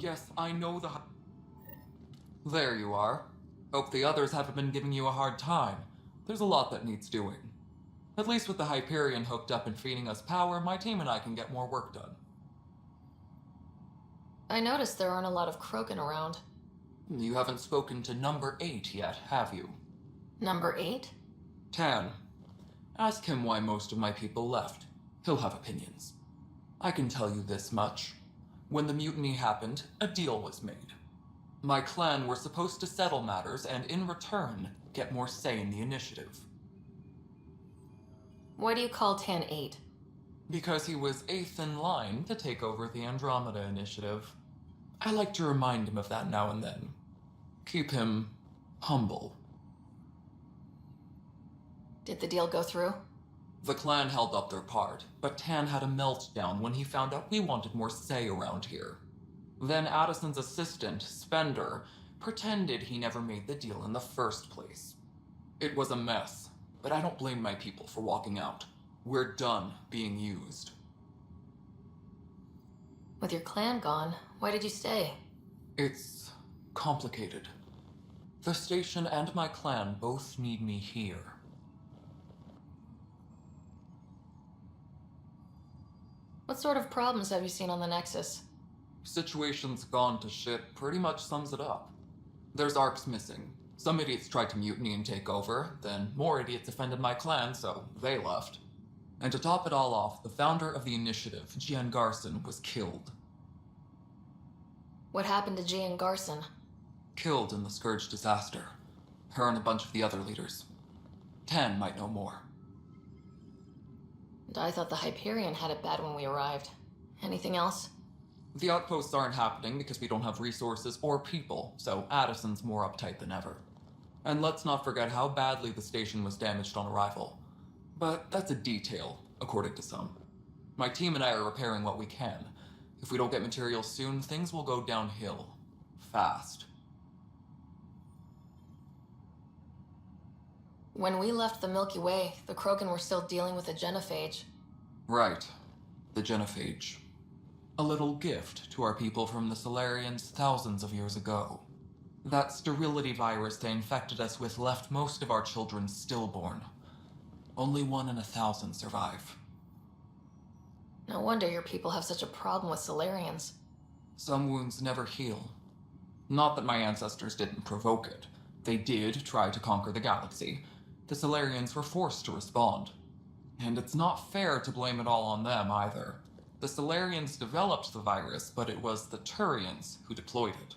yes, I know the... There you are. Hope the others haven't been giving you a hard time. There's a lot that needs doing. At least with the Hyperion hooked up and feeding us power, my team and I can get more work done. I noticed there aren't a lot of Krogan around. You haven't spoken to number 8 yet, have you? Number 8? Tan. Ask him why most of my people left. He'll have opinions. I can tell you this much. When the mutiny happened, a deal was made. My clan were supposed to settle matters and, in return, get more say in the initiative. Why do you call Tan 8? Because he was 8th in line to take over the Andromeda initiative. I like to remind him of that now and then. Keep him humble. Did the deal go through? The clan held up their part, but Tan had a meltdown when he found out we wanted more say around here. Then Addison's assistant, Spender, pretended he never made the deal in the first place. It was a mess, but I don't blame my people for walking out. We're done being used. With your clan gone, why did you stay? It's complicated. The station and my clan both need me here. What sort of problems have you seen on the Nexus? Situation's gone to shit pretty much sums it up. There's arcs missing. Some idiots tried to mutiny and take over, then more idiots offended my clan, so they left. And to top it all off, the founder of the initiative, Gian Garson, was killed. What happened to Gian Garson? Killed in the Scourge disaster. Her and a bunch of the other leaders. Tan might know more. And I thought the Hyperion had it bad when we arrived. Anything else? The outposts aren't happening because we don't have resources or people, so Addison's more uptight than ever. And let's not forget how badly the station was damaged on arrival. But that's a detail, according to some. My team and I are repairing what we can. If we don't get materials soon, things will go downhill. Fast. When we left the Milky Way, the Krogan were still dealing with the genophage. Right. The genophage. A little gift to our people from the Solarians thousands of years ago. That sterility virus they infected us with left most of our children stillborn. Only 1 in 1,000 survive. No wonder your people have such a problem with Solarians. Some wounds never heal. Not that my ancestors didn't provoke it. They did try to conquer the galaxy. The Solarians were forced to respond. And it's not fair to blame it all on them either. The Solarians developed the virus, but it was the Turians who deployed it.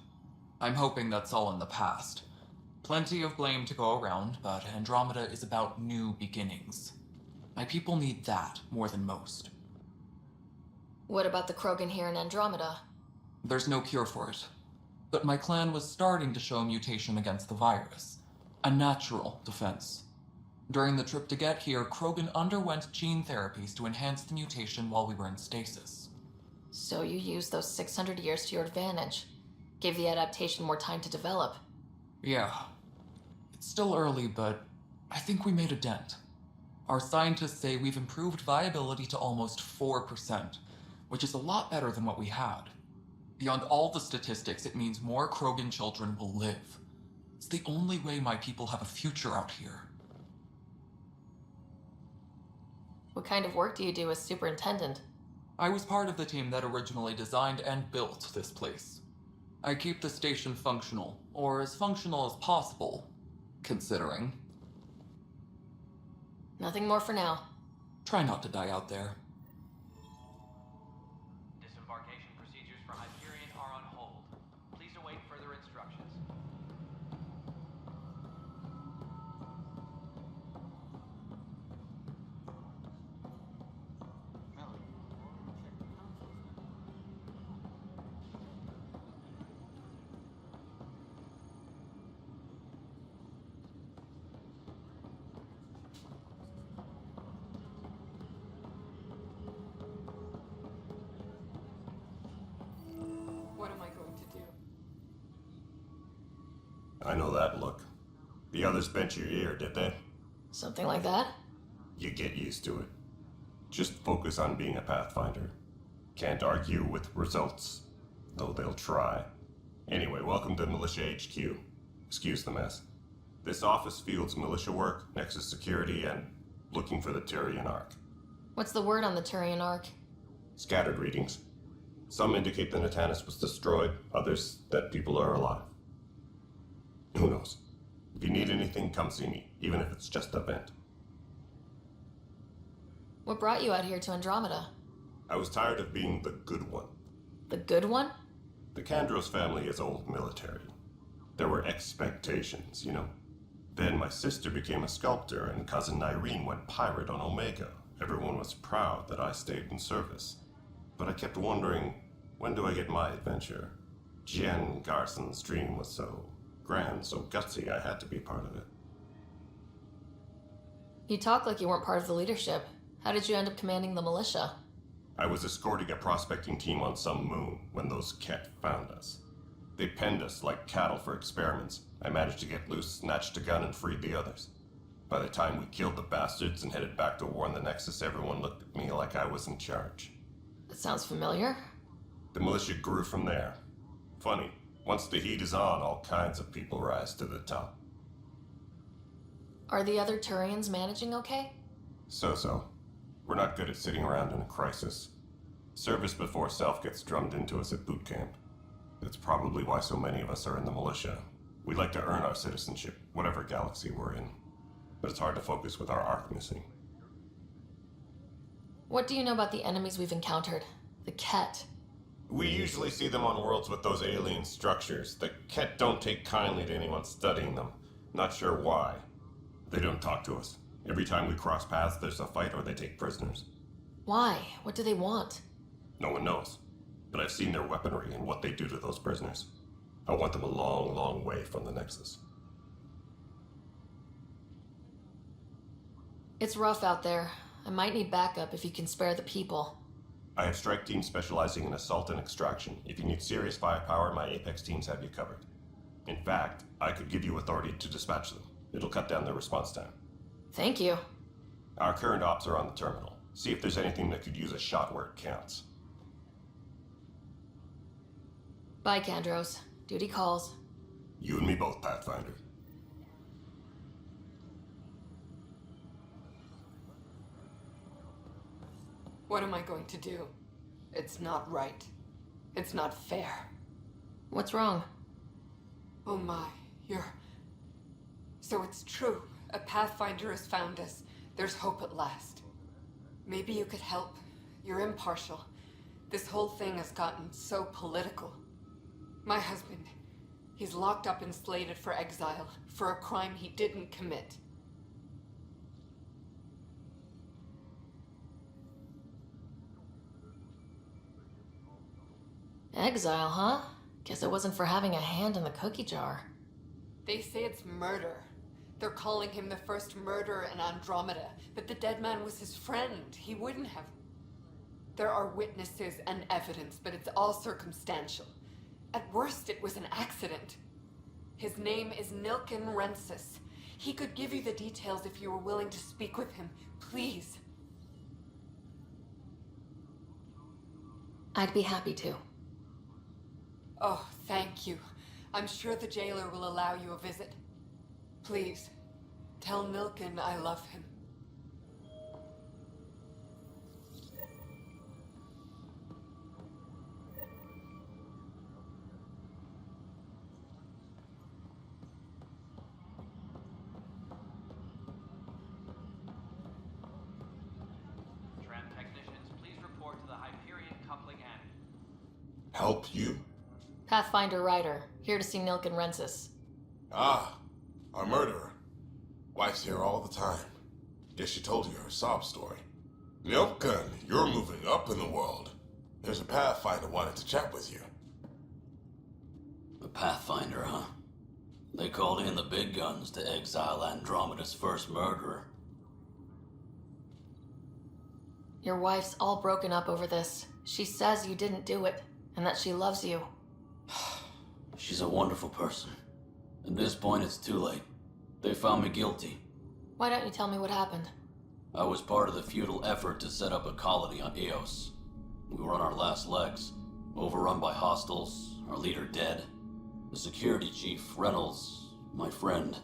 I'm hoping that's all in the past. Plenty of blame to go around, but Andromeda is about new beginnings. My people need that more than most. What about the Krogan here in Andromeda? There's no cure for it. But my clan was starting to show mutation against the virus. A natural defense. During the trip to get here, Krogan underwent gene therapies to enhance the mutation while we were in stasis. So you used those 600 years to your advantage. Gave the adaptation more time to develop. Yeah. It's still early, but I think we made a dent. Our scientists say we've improved viability to almost 4%, which is a lot better than what we had. Beyond all the statistics, it means more Krogan children will live. It's the only way my people have a future out here. What kind of work do you do as superintendent? I was part of the team that originally designed and built this place. I keep the station functional, or as functional as possible, considering. Nothing more for now. Try not to die out there. Disembarkation procedures for Hyperion are on hold. Please await further instructions. What am I going to do? I know that look. The others bent your ear, did they? Something like that? You get used to it. Just focus on being a Pathfinder. Can't argue with results. though they'll try. Anyway, welcome to Militia HQ. Excuse the mess. This office fields militia work, Nexus security, and looking for the Turian Ark. What's the word on the Turian Ark? Scattered readings. Some indicate the Natanus was destroyed, others that people are alive. Who knows? If you need anything, come see me, even if it's just a vent. What brought you out here to Andromeda? I was tired of being the good one. The good one? The Kandros family is old military. There were expectations, you know? Then my sister became a sculptor and cousin Irene went pirate on Omega. Everyone was proud that I stayed in service. But I kept wondering, when do I get my adventure? Jen Garson's dream was so grand, so gutsy, I had to be part of it. You talk like you weren't part of the leadership. How did you end up commanding the militia? I was escorting a prospecting team on some moon when those Ket found us. They penned us like cattle for experiments. I managed to get loose, snatched a gun, and freed the others. By the time we killed the bastards and headed back to warn the Nexus, everyone looked at me like I was in charge. That sounds familiar. The militia grew from there. Funny, once the heat is on, all kinds of people rise to the top. Are the other Turians managing okay? So. We're not good at sitting around in a crisis. Service before self gets drummed into us at boot camp. That's probably why so many of us are in the militia. We'd like to earn our citizenship, whatever galaxy we're in. But it's hard to focus with our arc missing. What do you know about the enemies we've encountered? The Ket. We usually see them on worlds with those alien structures. The Ket don't take kindly to anyone studying them. Not sure why. They don't talk to us. Every time we cross paths, there's a fight or they take prisoners. Why? What do they want? No one knows. But I've seen their weaponry and what they do to those prisoners. I want them a long, long way from the Nexus. It's rough out there. I might need backup if you can spare the people. I have strike teams specializing in assault and extraction. If you need serious firepower, my Apex teams have you covered. In fact, I could give you authority to dispatch them. It'll cut down their response time. Thank you. Our current ops are on the terminal. See if there's anything that could use a shot where it counts. Bye, Kandros. Duty calls. You and me both, Pathfinder. What am I going to do? It's not right. It's not fair. What's wrong? Oh my, So it's true. A Pathfinder has found us. There's hope at last. Maybe you could help. You're impartial. This whole thing has gotten so political. My husband, he's locked up and slated for exile for a crime he didn't commit. Exile, huh? Guess it wasn't for having a hand in the cookie jar. They say it's murder. They're calling him the first murderer in Andromeda, but the dead man was his friend. He wouldn't have. There are witnesses and evidence, but it's all circumstantial. At worst, it was an accident. His name is Nilken Rensis. He could give you the details if you were willing to speak with him. Please. I'd be happy to. Oh, thank you. I'm sure the jailer will allow you a visit. Please, tell Nilken I love him. Tram technicians, please report to the Hyperion coupling end. Help you? Pathfinder Ryder, here to see Nilken Rensis. Ah, our murderer. Wife's here all the time. Guess she told you her sob story. Nilken, you're moving up in the world. There's a Pathfinder wanted to chat with you. The Pathfinder, huh? They called in the big guns to exile Andromeda's first murderer. Your wife's all broken up over this. She says you didn't do it, and that she loves you. She's a wonderful person. At this point, it's too late. They found me guilty. Why don't you tell me what happened? I was part of the futile effort to set up a colony on Eos. We were on our last legs Overrun by hostiles, our leader dead. The security chief, Reynolds, my friend,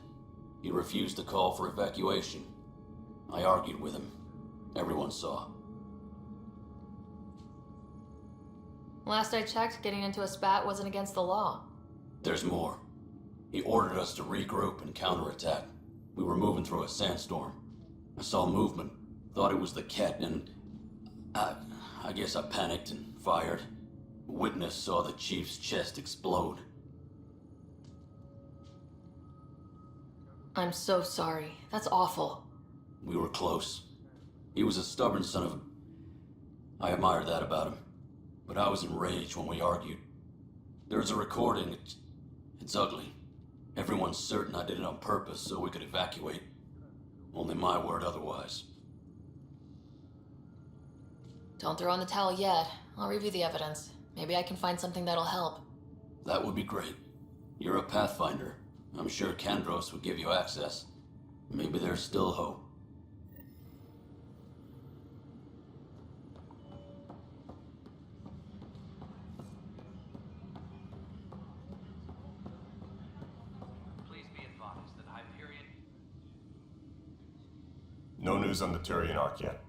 he refused to call for evacuation. I argued with him. Everyone saw. Last I checked, getting into a spat wasn't against the law. There's more. He ordered us to regroup and counterattack. We were moving through a sandstorm. I saw movement, thought it was the Ket, and I guess I panicked and fired. A witness saw the chief's chest explode. I'm so sorry. That's awful. We were close. He was a stubborn son of a... I admired that about him. But I was enraged when we argued. There's a recording. It's ugly. Everyone's certain I did it on purpose so we could evacuate. Only my word otherwise. Don't throw in the towel yet. I'll review the evidence. Maybe I can find something that'll help. That would be great. You're a Pathfinder. I'm sure Kandros would give you access. Maybe there's still hope. Please be advised that Hyperion... No news on the Turian Ark yet?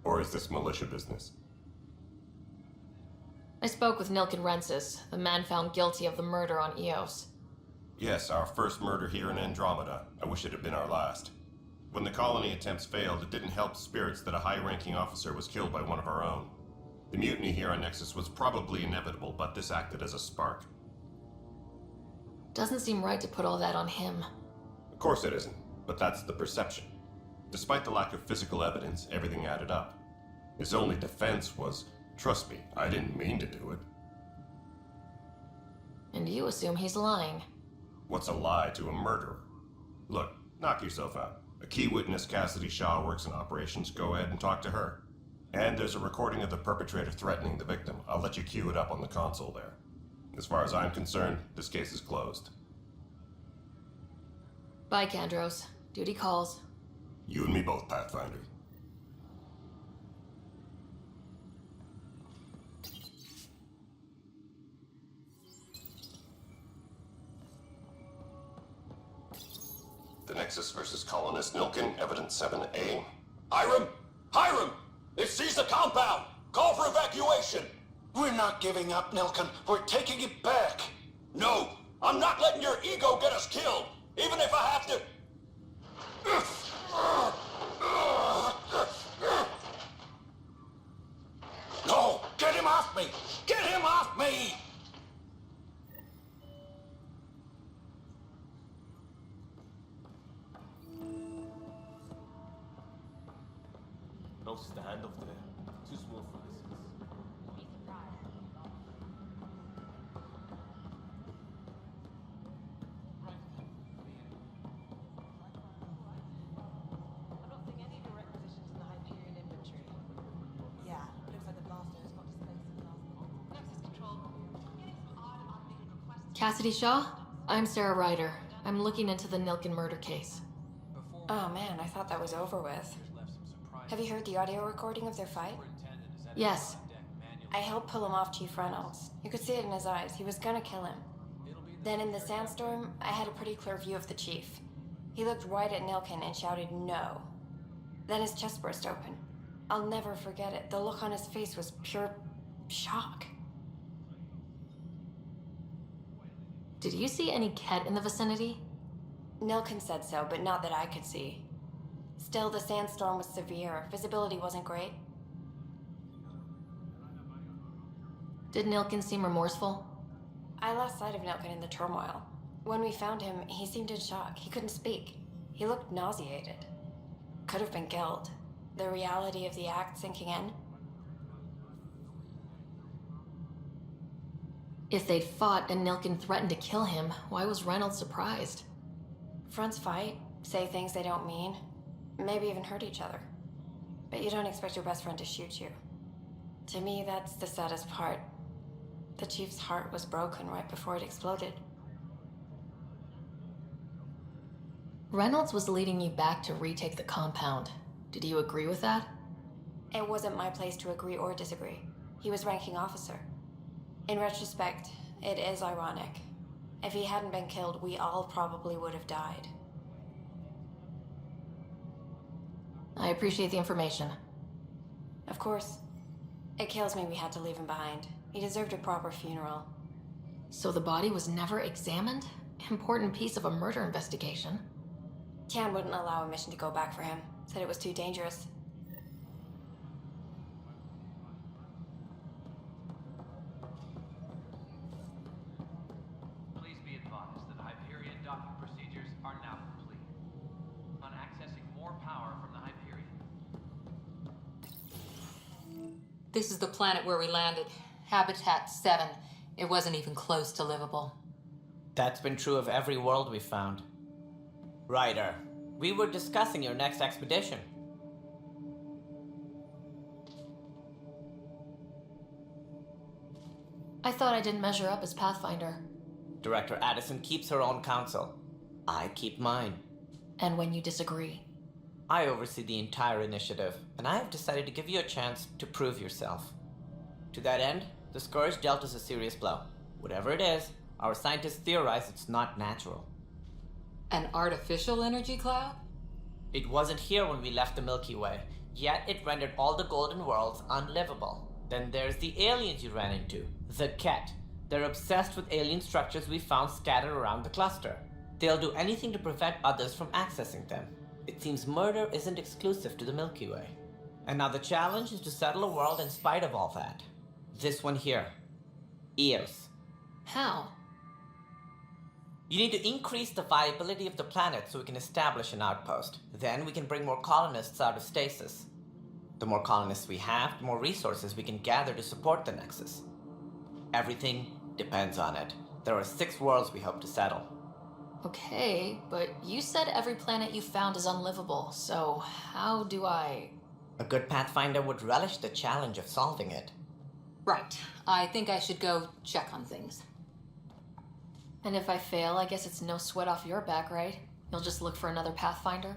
Or is this militia business? I spoke with Nilken Rensis, the man found guilty of the murder on Eos. Yes, our first murder here in Andromeda. I wish it had been our last. When the colony attempts failed, it didn't help spirits that a high-ranking officer was killed by one of our own. The mutiny here on Nexus was probably inevitable, but this acted as a spark. Doesn't seem right to put all that on him. Of course it isn't, but that's the perception. Despite the lack of physical evidence, everything added up. His only defense was, trust me, I didn't mean to do it. And you assume he's lying. What's a lie to a murderer? Look, knock yourself out. A key witness, Cassidy Shaw, works in operations. Go ahead and talk to her. And there's a recording of the perpetrator threatening the victim. I'll let you cue it up on the console there. As far as I'm concerned, this case is closed. Bye, Kandros. Duty calls. You and me both, Pathfinder. The Nexus versus Colonist Nilken, Evidence 7A. Hiram! Hiram! They've seized the compound! Call for evacuation! We're not giving up, Nilken. We're taking it back. No! I'm not letting your ego get us killed! Even if I have to... No! Get him off me! Get him off me! No standoff there. Too small for this. I'm not seeing any direct positions in the Hyperion inventory. Yeah, looks like the blaster has got displaced in the last minute. Nexus Control. Getting some odd unneeded requests. Cassidy Shaw? I'm Sarah Ryder. I'm looking into the Nilken murder case. Oh man, I thought that was over with. Have you heard the audio recording of their fight? Yes. I helped pull him off Chief Reynolds. You could see it in his eyes. He was gonna kill him. Then in the sandstorm, I had a pretty clear view of the chief. He looked right at Nilken and shouted no. Then his chest burst open. I'll never forget it. The look on his face was pure shock. Did you see any Ket in the vicinity? Nilken said so, but not that I could see. Still, the sandstorm was severe. Visibility wasn't great. Did Nilken seem remorseful? I lost sight of Nilken in the turmoil. When we found him, he seemed in shock. He couldn't speak. He looked nauseated. Could have been guilt. The reality of the act sinking in. If they'd fought and Nilken threatened to kill him, why was Reynolds surprised? Fronts fight, say things they don't mean, maybe even hurt each other. But you don't expect your best friend to shoot you. To me, that's the saddest part. The chief's heart was broken right before it exploded. Reynolds was leading you back to retake the compound. Did you agree with that? It wasn't my place to agree or disagree. He was ranking officer. In retrospect, it is ironic. If he hadn't been killed, we all probably would have died. I appreciate the information. Of course. It kills me we had to leave him behind. He deserved a proper funeral. So the body was never examined? Important piece of a murder investigation. Tian wouldn't allow a mission to go back for him. Said it was too dangerous. Please be advised that Hyperion docking procedures are now complete. On accessing more power from the Hyperion. This is the planet where we landed. Habitat 7. It wasn't even close to livable. That's been true of every world we've found. Ryder, we were discussing your next expedition. I thought I didn't measure up as Pathfinder. Director Addison keeps her own counsel. I keep mine. And when you disagree? I oversee the entire initiative, and I have decided to give you a chance to prove yourself. To that end, the Scourge dealt us a serious blow. Whatever it is, our scientists theorize it's not natural. An artificial energy cloud? It wasn't here when we left the Milky Way, yet it rendered all the golden worlds unlivable. Then there's the aliens you ran into, the Ket. They're obsessed with alien structures we found scattered around the cluster. They'll do anything to prevent others from accessing them. It seems murder isn't exclusive to the Milky Way. And now the challenge is to settle a world in spite of all that. This one here. Eos. How? You need to increase the viability of the planet so we can establish an outpost. Then we can bring more colonists out of stasis. The more colonists we have, the more resources we can gather to support the Nexus. Everything depends on it. There are 6 worlds we hope to settle. Okay, but you said every planet you found is unlivable, so how do I... A good Pathfinder would relish the challenge of solving it. Right. I think I should go check on things. And if I fail, I guess it's no sweat off your back, right? You'll just look for another Pathfinder?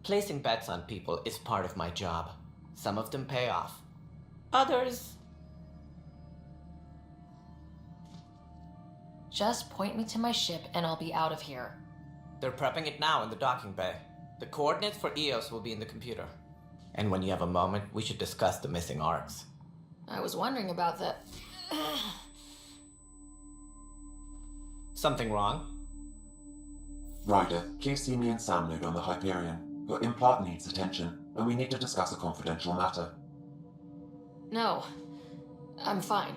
Placing bets on people is part of my job. Some of them pay off. Others... Just point me to my ship and I'll be out of here. They're prepping it now in the docking bay. The coordinates for Eos will be in the computer. And when you have a moment, we should discuss the missing arcs. I was wondering about that. Something wrong? Ryder, please see me and Sam Node on the Hyperion. Your implant needs attention, and we need to discuss a confidential matter. No, I'm fine.